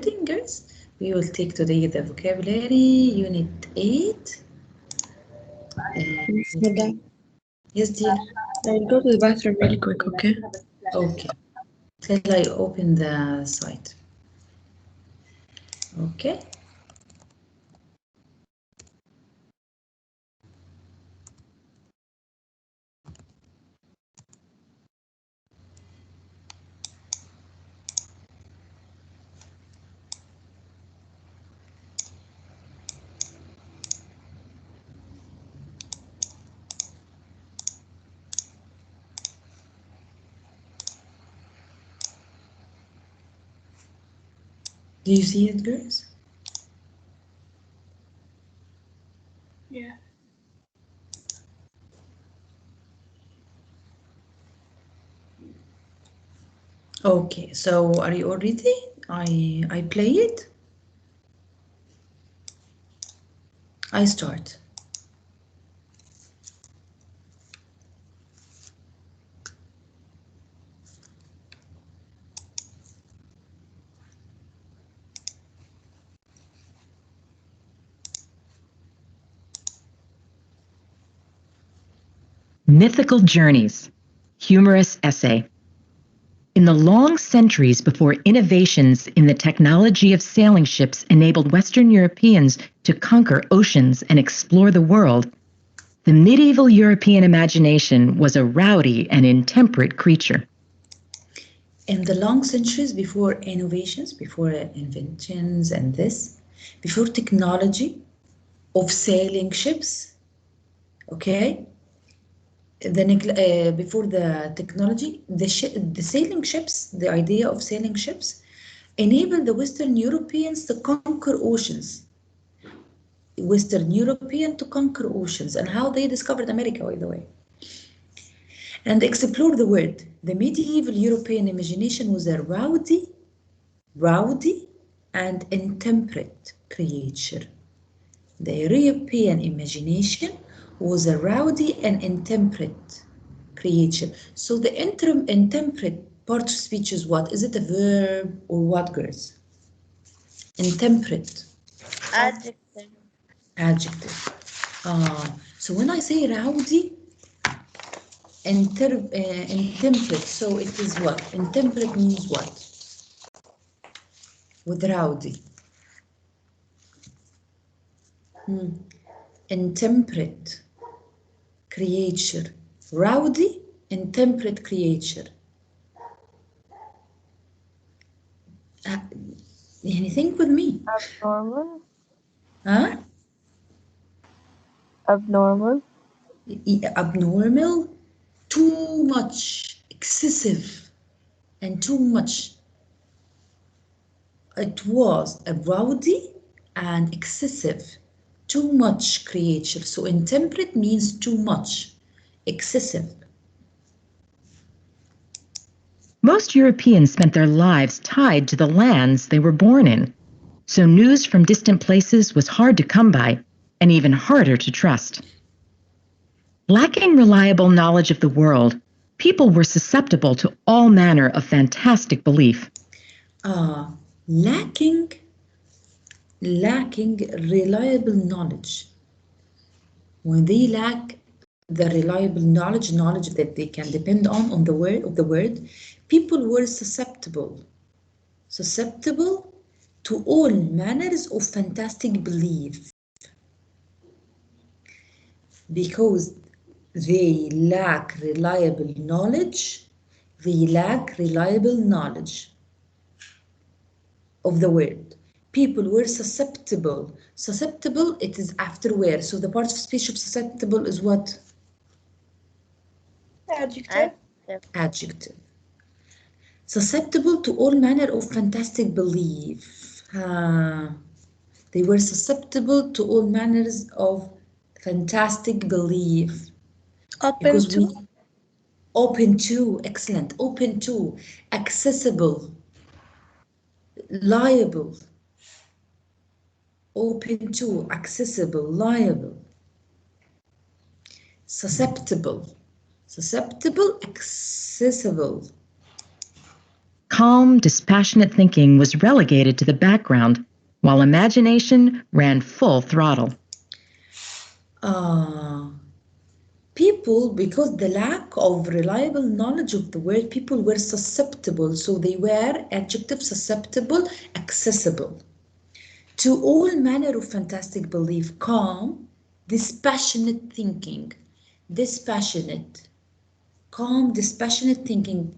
recording, girls. We will take today the vocabulary, unit 8. Madam, Yes, dear. I'll go to the bathroom really quick, okay? Okay. Till I open the site. Okay. Do you see it, girls? Yeah. Okay, so are you all ready? I play it. I start. Mythical Journeys, humorous essay. In the long centuries before innovations in the technology of sailing ships enabled Western Europeans to conquer oceans and explore the world, the medieval European imagination was a rowdy and intemperate creature. In the long centuries before innovations, before inventions and this, before technology of sailing ships, okay, before the technology, the sailing ships, the idea of sailing ships enabled the Western Europeans to conquer oceans. Western European to conquer oceans, and how they discovered America, by the way, and explore the world. The medieval European imagination was a rowdy and intemperate creature. The European imagination was a rowdy and intemperate creature. So the intemperate part of speech is what? Is it a verb or what, girls? Intemperate. Adjective. Adjective. So when I say rowdy, intemperate, so it is what? Intemperate means what? With rowdy. Intemperate creature. Rowdy, intemperate creature. يعني think with me. Abnormal. Huh? Abnormal. Abnormal, too much, excessive, and too much. It was a rowdy and excessive, too much creature. So intemperate means too much, excessive. Most Europeans spent their lives tied to the lands they were born in, so news from distant places was hard to come by and even harder to trust. Lacking reliable knowledge of the world, people were susceptible to all manner of fantastic belief. Lacking reliable knowledge. When they lack the reliable knowledge that they can depend on the word, people were susceptible to all manners of fantastic belief, because they lack reliable knowledge of the word. People were susceptible. Susceptible, it is afterward. So the part of speech of susceptible is what? Adjective. Adjective. Susceptible to all manner of fantastic belief. They were susceptible to all manners of fantastic belief. Open to. Open to, excellent. Open to, accessible, liable. Open to, accessible, liable. Susceptible, accessible. calm, dispassionate thinking was relegated to the background, while imagination ran full throttle. People, because the lack of reliable knowledge of the world, people were susceptible, so they were, adjective, susceptible, accessible to all manner of fantastic belief, calm, dispassionate thinking, dispassionate, calm, dispassionate thinking,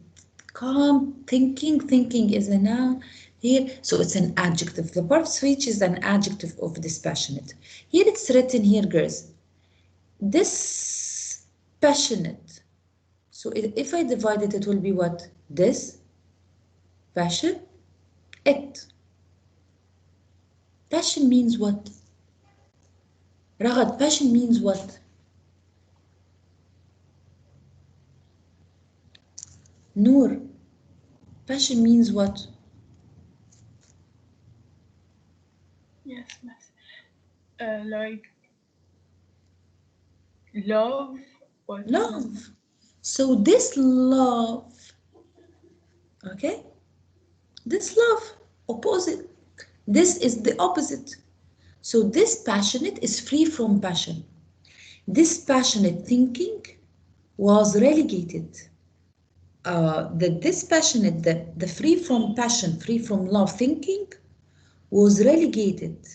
calm thinking, thinking is a noun here, so it's an adjective. The part of speech is an adjective of dispassionate. Here it's written here, girls, dispassionate. So if I divide it, it will be what? This, passion, it. Passion means what? Ragad, passion means what? Noor, passion means what? Yes, miss. Like love. What? Love. So this love, okay? This love, opposite. This is the opposite. So this passionate is free from passion. This passionate thinking was relegated. The dispassionate, the free from passion, free from love thinking was relegated.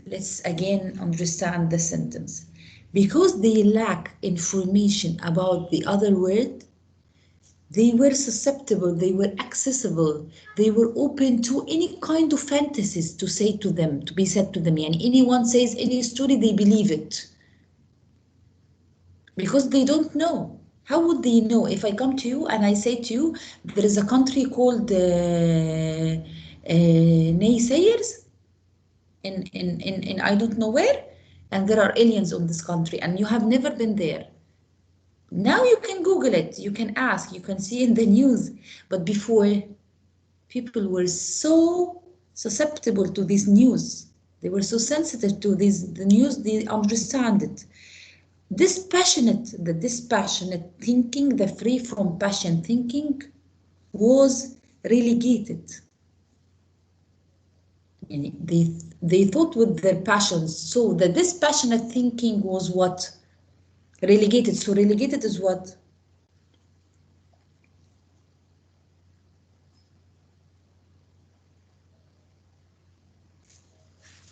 Let's again understand the sentence. Because they lack information about the other world, they were susceptible, they were accessible, they were open to any kind of fantasies to say to them, to be said to them. And anyone says any story, they believe it. Because they don't know. How would they know? If I come to you and I say to you, there is a country called naysayers in I don't know where, and there are aliens on this country, and you have never been there. Now you can Google it, you can ask, you can see in the news. But before, people were so susceptible to this news. They were so sensitive to the news, they understand it. The dispassionate thinking, the free from passion thinking was relegated. They thought with their passions. So the dispassionate thinking was what? Relegated. So relegated is what?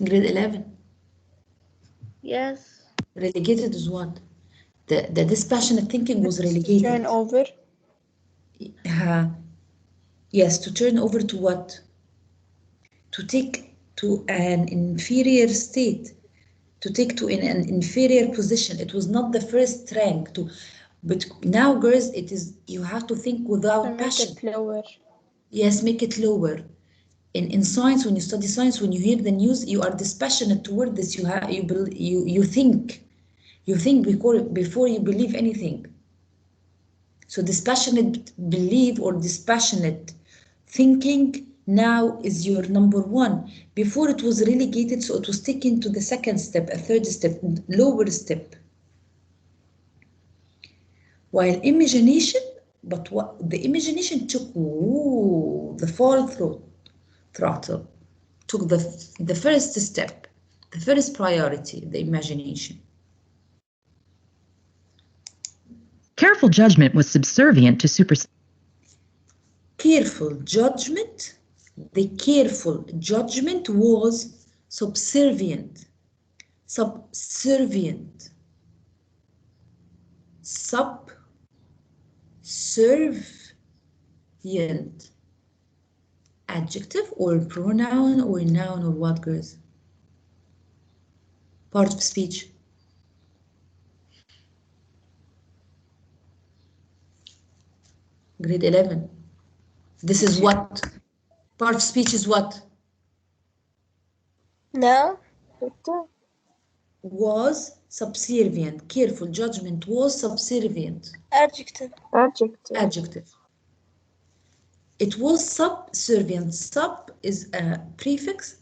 Grade 11. Yes. Relegated is what? The dispassionate thinking was relegated. Turn over. Yes, to turn over to what? To take to an inferior state, to take to in an inferior position. It was not the first rank to, but now, girls, it is, you have to think without passion. Make it lower. Yes, make it lower. In science, when you study science, when you hear the news, you are dispassionate toward this. You think before you believe anything. So dispassionate belief or dispassionate thinking now is your number one. Before it was relegated, so it was taken to the second step, a third step, lower step. While imagination, but what the imagination took the full throttle, took the first step, the first priority, the imagination. Careful judgment was subservient to superstition. Careful judgment, the careful judgment was subservient, subservient, subservient. Adjective or pronoun or noun or what, girls? Part of speech. Grade 11. This is what? Part of speech is what? No. Was subservient. Careful judgment was subservient. Adjective. Adjective. Adjective. It was subservient. Sub is a prefix.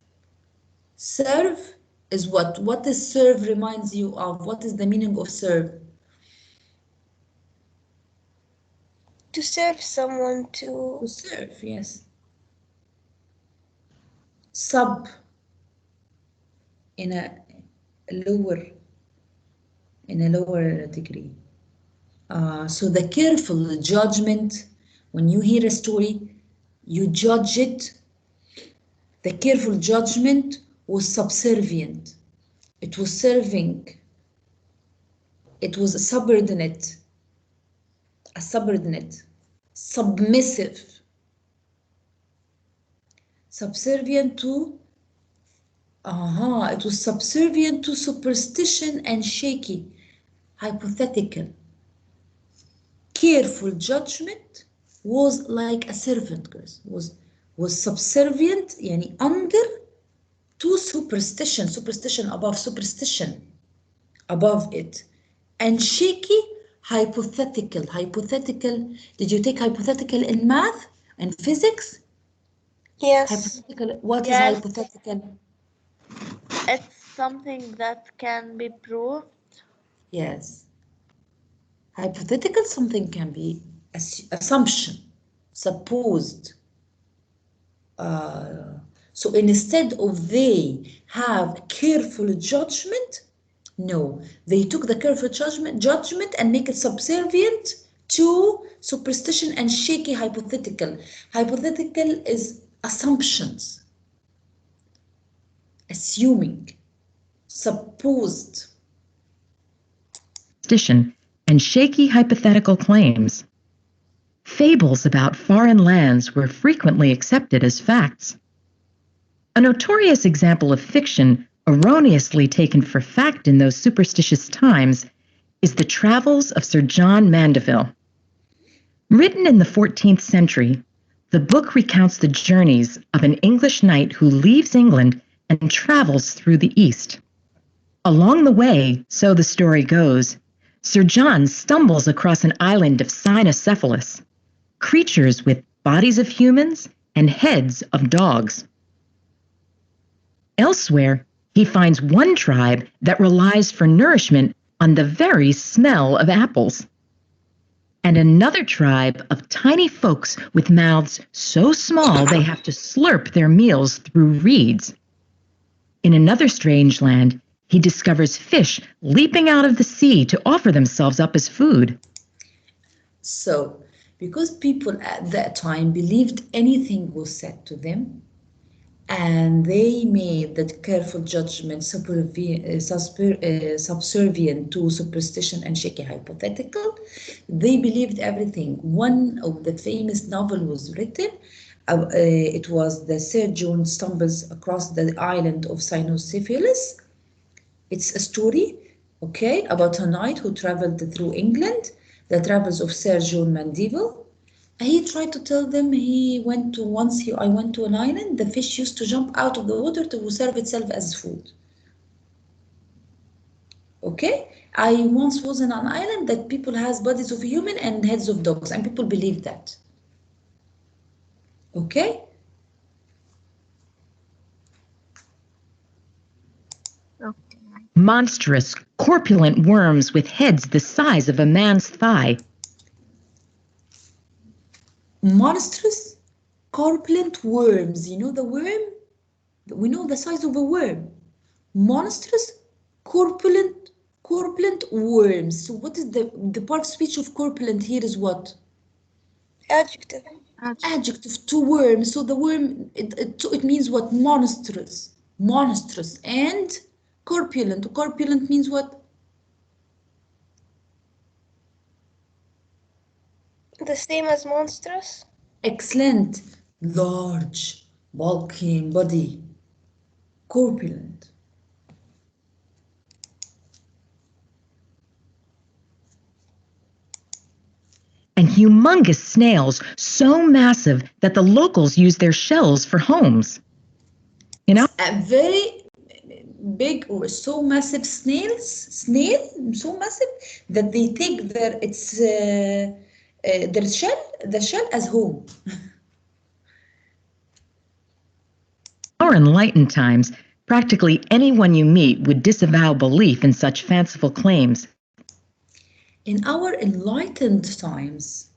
Serve is what? What does serve reminds you of? What is the meaning of serve? to serve someone To to. serve, yes. Sub in a lower degree. So the careful judgment, when you hear a story, you judge it. The careful judgment was subservient. It was serving. It was a subordinate, submissive, subservient to, it was subservient to superstition and shaky, hypothetical. Careful judgment was like a servant, guys, was subservient, يعني under to superstition above it, and shaky, hypothetical. Did you take hypothetical in math and physics? Yes, Hypothetical, what is Yes. hypothetical? it's something that can be proved. Yes. Hypothetical, something can be assumption, supposed. So instead of they have careful judgment, no, they took the careful judgment and make it subservient to superstition and shaky hypothetical. Hypothetical is assumptions, assuming, supposed. Superstition and shaky hypothetical claims. Fables about foreign lands were frequently accepted as facts. A notorious example of fiction erroneously taken for fact in those superstitious times is the Travels of Sir John Mandeville. Written in the 14th century, the book recounts the journeys of an English knight who leaves England and travels through the East. Along the way, so the story goes, Sir John stumbles across an island of cynocephalus, creatures with bodies of humans and heads of dogs. Elsewhere, he finds one tribe that relies for nourishment on the very smell of apples, and another tribe of tiny folks with mouths so small they have to slurp their meals through reeds. In another strange land, he discovers fish leaping out of the sea to offer themselves up as food. So, because people at that time believed anything was said to them, and they made that careful judgment subservient to superstition and shaky hypothetical, they believed everything. One of the famous novel was written. It was the Sir John stumbles across the island of Cynocephalus. It's a story, okay, about a knight who traveled through England, the travels of Sir John Mandeville. He tried to tell them I went to an island, the fish used to jump out of the water to serve itself as food. Okay? I once was in an island that people has bodies of human and heads of dogs, and people believe that. Okay? Monstrous, corpulent worms with heads the size of a man's thigh. Monstrous, corpulent worms. You know the worm? We know the size of a worm. Monstrous, corpulent worms. So what is the part of speech of corpulent here is what? Adjective. Adjective to worm. So the worm, it means what? Monstrous and corpulent. Corpulent means what? The same as monstrous. Excellent. Large, bulky in body. Corpulent. And humongous snails so massive that the locals use their shells for homes. You know? A very big or so massive snail, so massive that they take their shell as home. Our enlightened times, practically anyone you meet would disavow belief in such fanciful claims. In our enlightened times,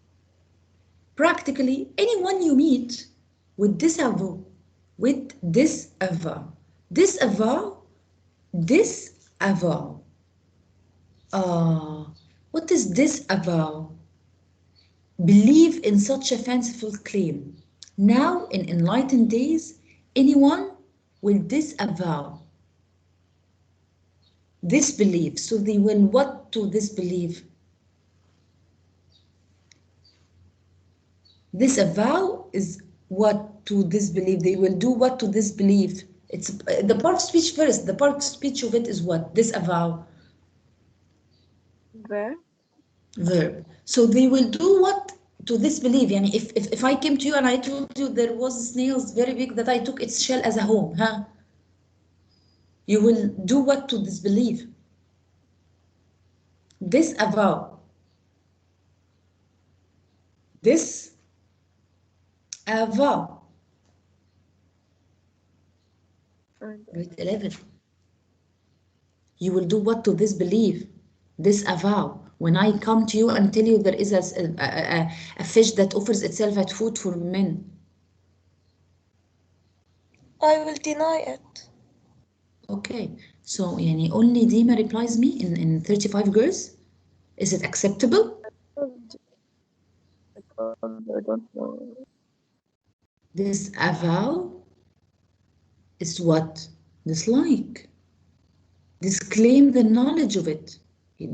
practically anyone you meet with disavow, disavow. Uh, what is disavow? Believe in such a fanciful claim. Now, in enlightened days, anyone will disavow this belief. So they will what to this belief? Disavow is what to this belief. They will do what to this belief. It's the part of speech first. The part of speech of it is what? Disavow. Verb. Verb. So they will do what to this belief. Yani if I came to you and I told you there was snails very big that I took its shell as a home, huh? You will do what to this belief? Disavow. Disavow. Grade 11. You will do what to this belief? Disavow. When I come to you and tell you there is a fish that offers itself as food for men. I will deny it. Okay. So yani only Dima replies me in 35 girls? Is it acceptable? I don't know. Disavow is what? Dislike. Disclaim the knowledge of it.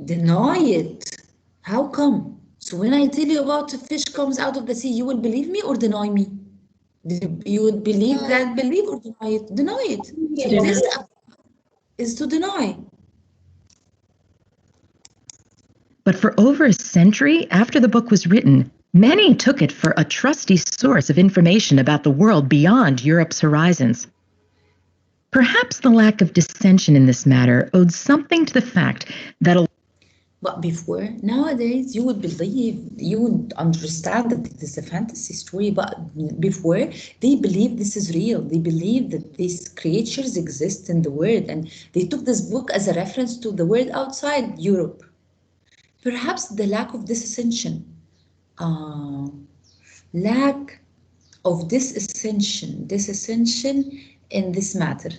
Deny it. How come? So when I tell you about a fish comes out of the sea, you will believe me or deny me? You would believe that belief or deny it? Deny it. So this is to deny. But for over a century after the book was written, many took it for a trusty source of information about the world beyond Europe's horizons. Perhaps the lack of dissension in this matter owed something to the fact that But before, nowadays, you would believe, you would understand that it is a fantasy story, but before, they believe this is real. They believe that these creatures exist in the world, and they took this book as a reference to the world outside Europe. Perhaps the lack of dissension, lack of dissension in this matter.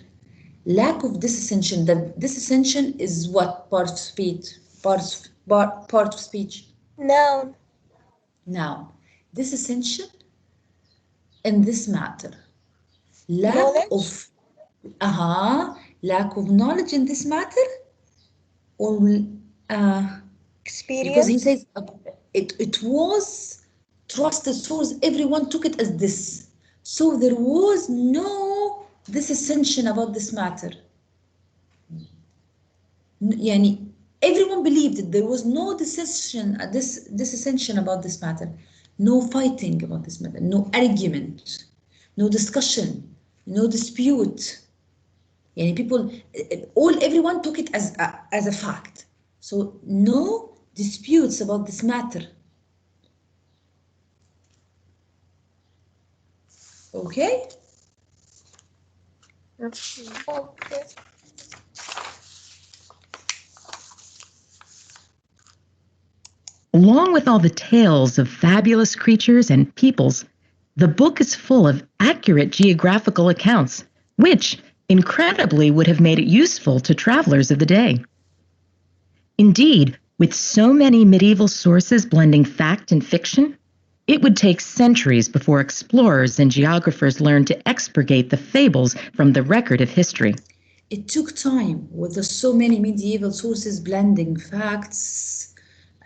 Lack of dissension, that dissension is what part of speech? Part of speech. Noun. Now, dissension in this matter. Lack Knowledge. of lack of knowledge in this matter, or because he Experience. says it was trusted source, everyone took it as this. So there was no dissension about this matter. يعني everyone believed it. There was no dissension about this matter, no fighting about this matter, no argument, no discussion, no dispute. يعني people, everyone took it as a fact. So no disputes about this matter. Okay? Okay. along with all the tales of fabulous creatures and peoples, the book is full of accurate geographical accounts, which, incredibly, would have made it useful to travelers of the day. Indeed, with so many medieval sources blending fact and fiction, it would take centuries before explorers and geographers learned to expurgate the fables from the record of history. It took time with so many medieval sources blending facts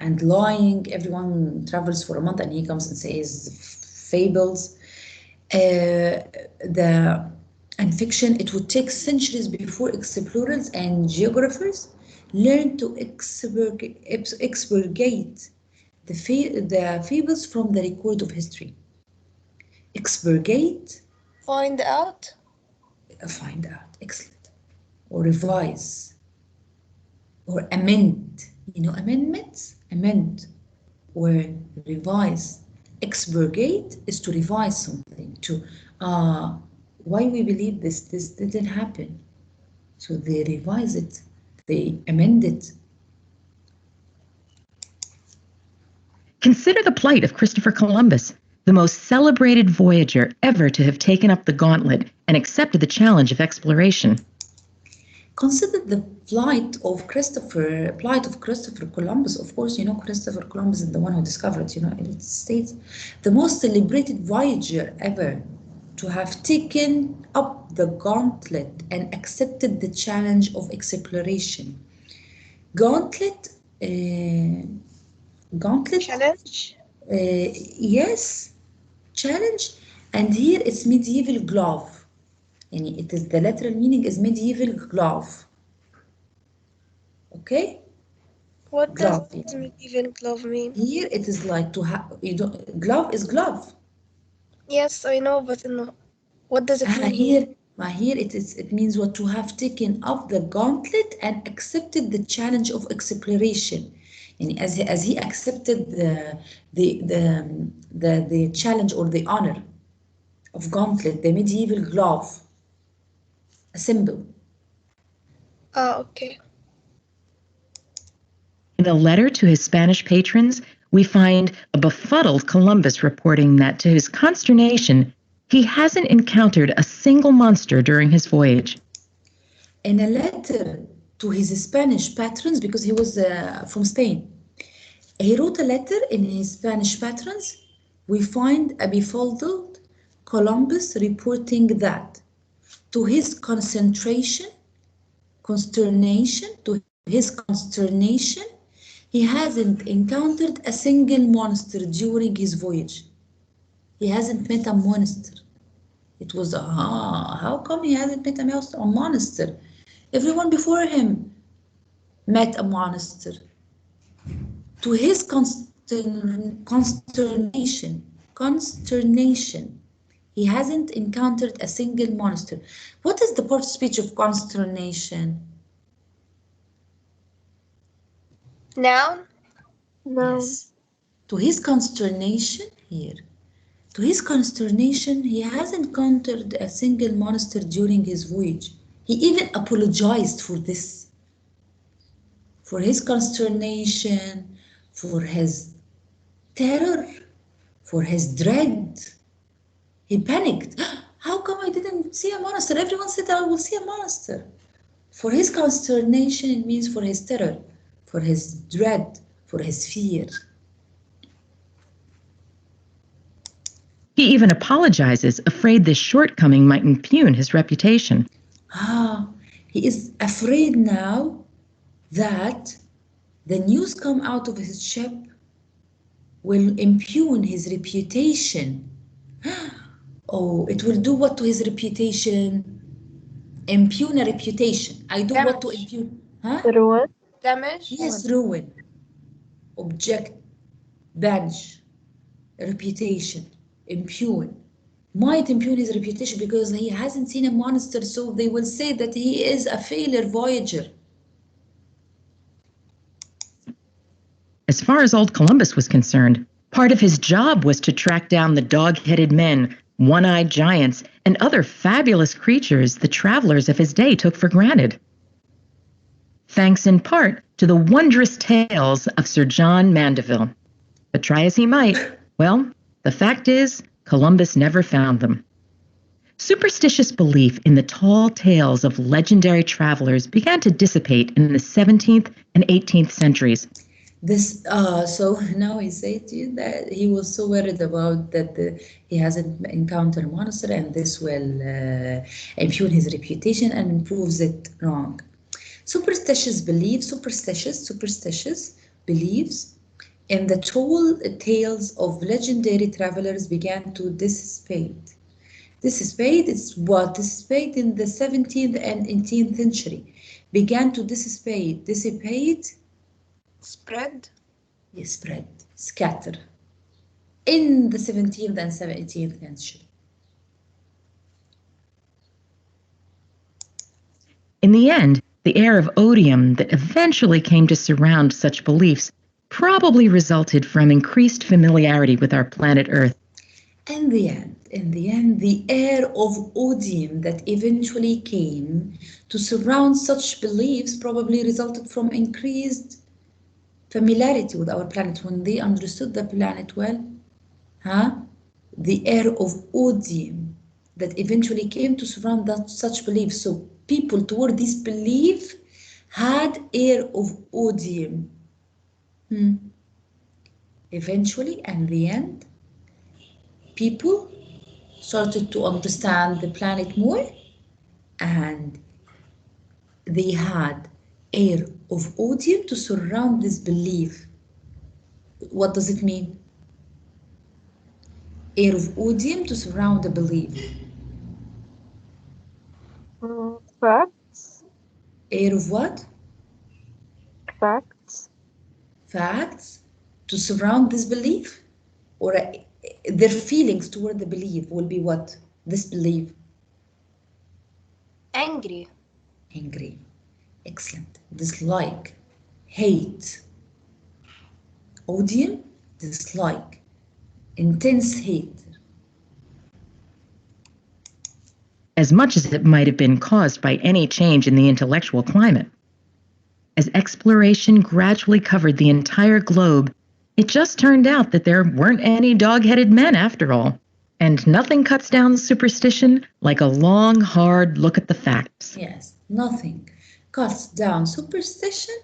and lying. Everyone travels for a month and he comes and says fables. And fiction, it would take centuries before explorers and geographers learned to expurgate the fables from the record of history. Expurgate, Find out. find out, excellent. Or revise, or amend. You know, amendments, amend, or revise. Expurgate is to revise something, to why we believe this didn't happen. So they revise it, they amend it. Consider the plight of Christopher Columbus, the most celebrated voyager ever to have taken up the gauntlet and accepted the challenge of exploration. Consider the flight of Christopher Columbus. Of course, you know Christopher Columbus is the one who discovered, United States. The most celebrated voyager ever to have taken up the gauntlet and accepted the challenge of exploration. Gauntlet, Challenge. yes, challenge, and here it's medieval glove. And it is the literal meaning is medieval glove. Okay? What Glove. does medieval glove mean? Here it is like to have glove is glove. Yes, I know, but what does it mean? Here it means what to have taken up the gauntlet and accepted the challenge of exploration. And as he accepted the challenge or the honor of gauntlet, the medieval glove, a symbol. Okay. In a letter to his Spanish patrons, we find a befuddled Columbus reporting that, to his consternation, he hasn't encountered a single monster during his voyage. In a letter to his Spanish patrons, because he was from Spain, he wrote a letter in his Spanish patrons. We find a befuddled Columbus reporting that, to his consternation, he hasn't encountered a single monster during his voyage. He hasn't met a monster. It was, how come he hasn't met a monster? Everyone before him met a monster. To his consternation, he hasn't encountered a single monster. What is the part speech of consternation? Noun? No. Yes. To his consternation, he hasn't encountered a single monster during his voyage. He even apologized for this. For his consternation, for his terror, for his dread. He panicked. How come I didn't see a monster? Everyone said I will see a monster. For his consternation, it means for his terror, for his dread, for his fear. He even apologizes, afraid this shortcoming might impugn his reputation. He is afraid now that the news come out of his ship will impugn his reputation. Oh, it will do what to his reputation? Impugn a reputation. I do what to impugn? Ruin. Damage? Yes, ruin. Object. Banish. Reputation. Impugn. Might impugn his reputation because he hasn't seen a monster, so they will say that he is a failure voyager. As far as old Columbus was concerned, part of his job was to track down the dog-headed men, one-eyed giants, and other fabulous creatures the travelers of his day took for granted. Thanks in part to the wondrous tales of Sir John Mandeville. But try as he might, well, the fact is, Columbus never found them. Superstitious belief in the tall tales of legendary travelers began to dissipate in the 17th and 18th centuries. So now he said to you that he was so worried about that he hasn't encountered a monster, and this will impugn his reputation and proves it wrong. Superstitious beliefs in the tall tales of legendary travelers began to dissipate. Dissipate in the 17th and 18th century. Began to dissipate. Spread? Yes, spread, scatter. In the 17th and 18th century. In the end, the air of odium that eventually came to surround such beliefs probably resulted from increased familiarity with our planet Earth. In the end, the air of odium that eventually came to surround such beliefs probably resulted from increased familiarity with our planet when they understood the planet well. the air of odium that eventually came to surround that such belief. So people toward this belief had air of odium. Eventually, and the end, people started to understand the planet more, and they had air of odium to surround this belief. What does it mean? Air of odium to surround the belief. Facts. Air of what? Facts. Facts to surround this belief, or their feelings toward the belief will be what? This belief. Angry. Angry. Excellent. Dislike. Hate. Odium. Dislike. Intense hate. As much as it might have been caused by any change in the intellectual climate. As exploration gradually covered the entire globe, it just turned out that there weren't any dog-headed men after all. And nothing cuts down superstition like a long, hard look at the facts. Yes, nothing cuts down superstition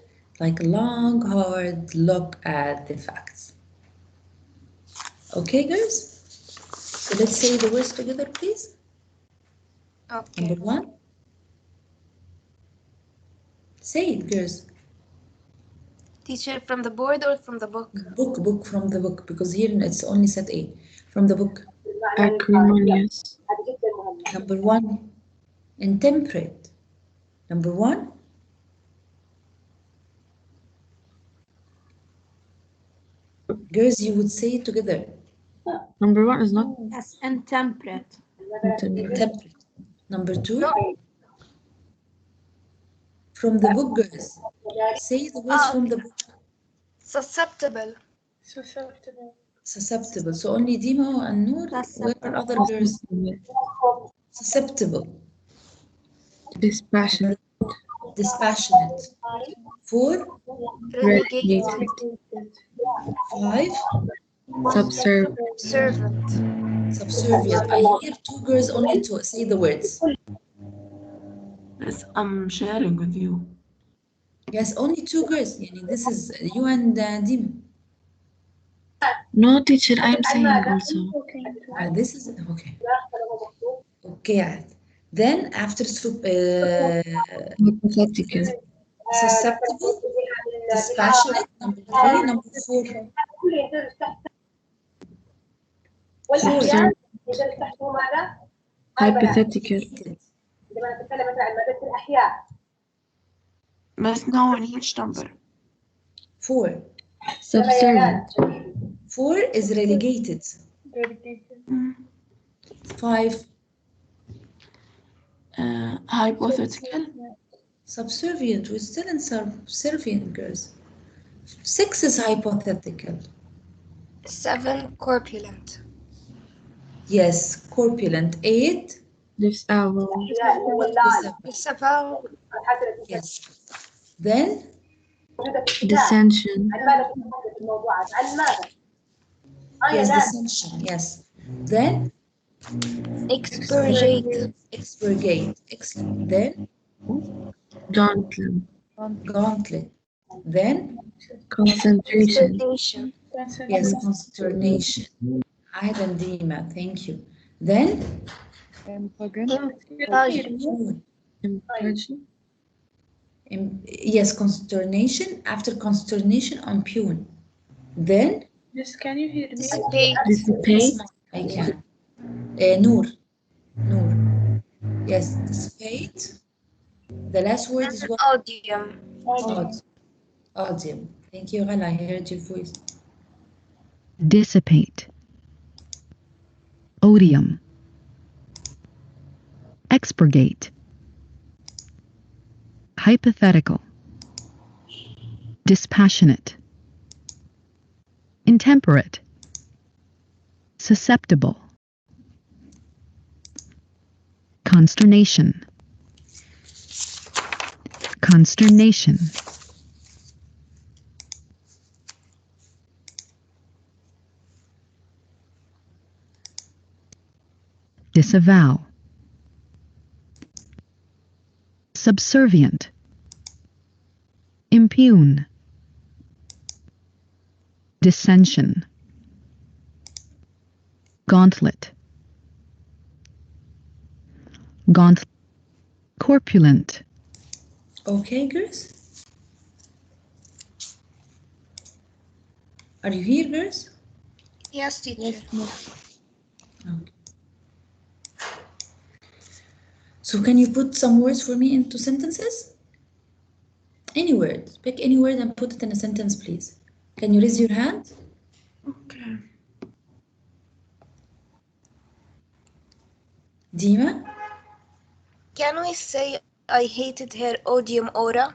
like a long, hard look at the facts. Okay, girls? So let's say the words together, please. Okay. Number one. Say it, girls. Teacher, from the board or from the book? Book from the book, because here it's only set A. From the book. Acrimonious. Number one, intemperate. Number one. Girls, you would say it together. Number one is not Yes, intemperate. Intemperate. Number two. No. From the book, girls. Say the words from the book. Susceptible. Susceptible. So only Dima and Noor. Where are other girls? Susceptible. dispassionate. Dispassionate. 4, Relegated. 5, Subservient. Servant. subservient. I hear 2 girls only to say the words. Yes, I'm sharing with you. Yes, only 2 girls. Yani this is you and Dima. No, teacher, I am saying also. This is okay. Okay, Aad. Then after Hypothetical. susceptible, dispassionate. Number 3, number 4. Subservient. Hypothetical. But now in each number. 4. Subservient. 4 is relegated. 5, Hypothetical. subservient. We're still in subservient, girls. 6 is hypothetical. 7, corpulent. Yes, corpulent. 8, Disavowed. Disavow. yes. Then Dissension. yes, dissension. Yes. Then Expurgate. expurgate. Excellent. Then Gauntlet. gauntlet. Then Concentration. Consternation. yes, consternation. Aid and Dima, thank you. Then Impugn. Impression. yes, consternation. After consternation, impugn. Then Dissipate. Dissipate. I can. Noor. Noor. Yes, dissipate. The last word is what? Odium. Odium. Thank you, Ghala. I heard your voice. Dissipate, odium, expurgate, hypothetical, dispassionate, intemperate, susceptible, consternation, consternation, disavow, subservient, impugn, dissension, gauntlet, corpulent, Okay, girls? Are you here, girls? Yes, teacher. Okay. So can you put some words for me into sentences? Any word. Pick any word and put it in a sentence, please. Can you raise your hand? Okay. Dima? Can we say I hated her odium aura?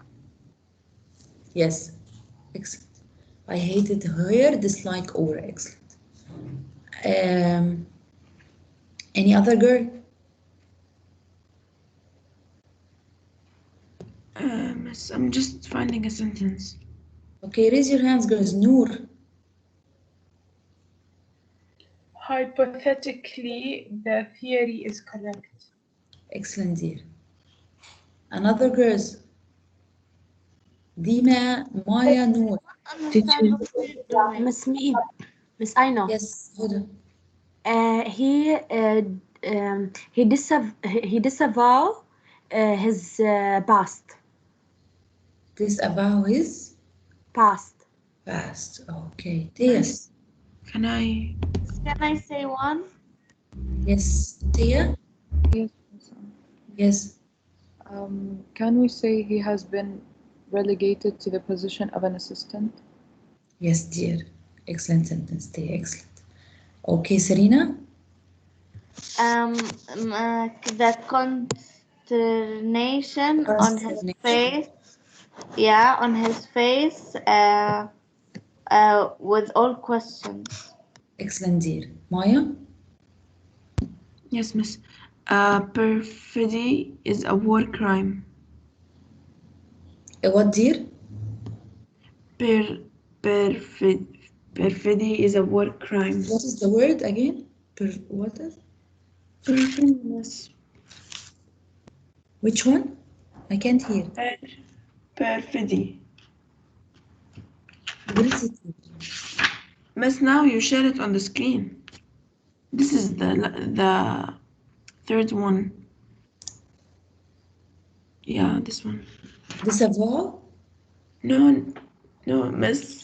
Yes. Excellent. I hated her dislike aura. Excellent. Any other girl? Miss, I'm just finding a sentence. Okay, raise your hands, girls. Noor. Hypothetically, the theory is correct. Excellent, dear. Another girls. Dima, Maya, Noor. Understand what you're doing. Miss Me, Miss Aina. Yes, Huda. He disavow his past. Disavow his Past. past. Okay. Tia. Miss, can I? Can I say one? Yes. Tia? Yes, Miss. Yes. Can we say he has been relegated to the position of an assistant? Yes, dear. Excellent sentence, Tia. Excellent. Okay, Serena? The consternation on his Consternation. face. Yeah, on his face. With all questions. Excellent, dear. Maya? Yes, Miss. Perfidy is a war crime. What, dear? Perfidy is a war crime. What is the word again? What is? Perfidy, Miss. Which one? I can't hear. Perfidy. What is it? Miss, now you share it on the screen. This is the third one. Yeah, this one. Disavow? No, Miss.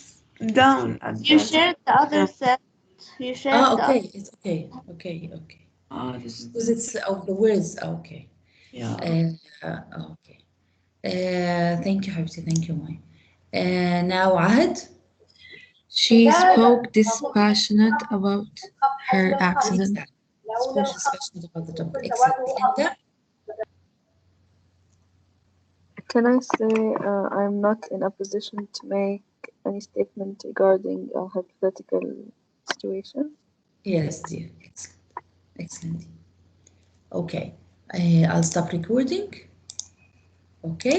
Down at You the shared the other set. You shared Ah, the okay. It's okay. Okay. this is Because the it's of the words. Okay. yeah. Okay. Thank you, Habibti. Thank you, Maya. Now, Ahad? She spoke dispassionate about her accident. Exactly. Special discussions about the topic. Excellent. Linda? Can I say I'm not in a position to make any statement regarding a hypothetical situation? Yes, dear. Excellent. Excellent. Okay. I'll stop recording. Okay.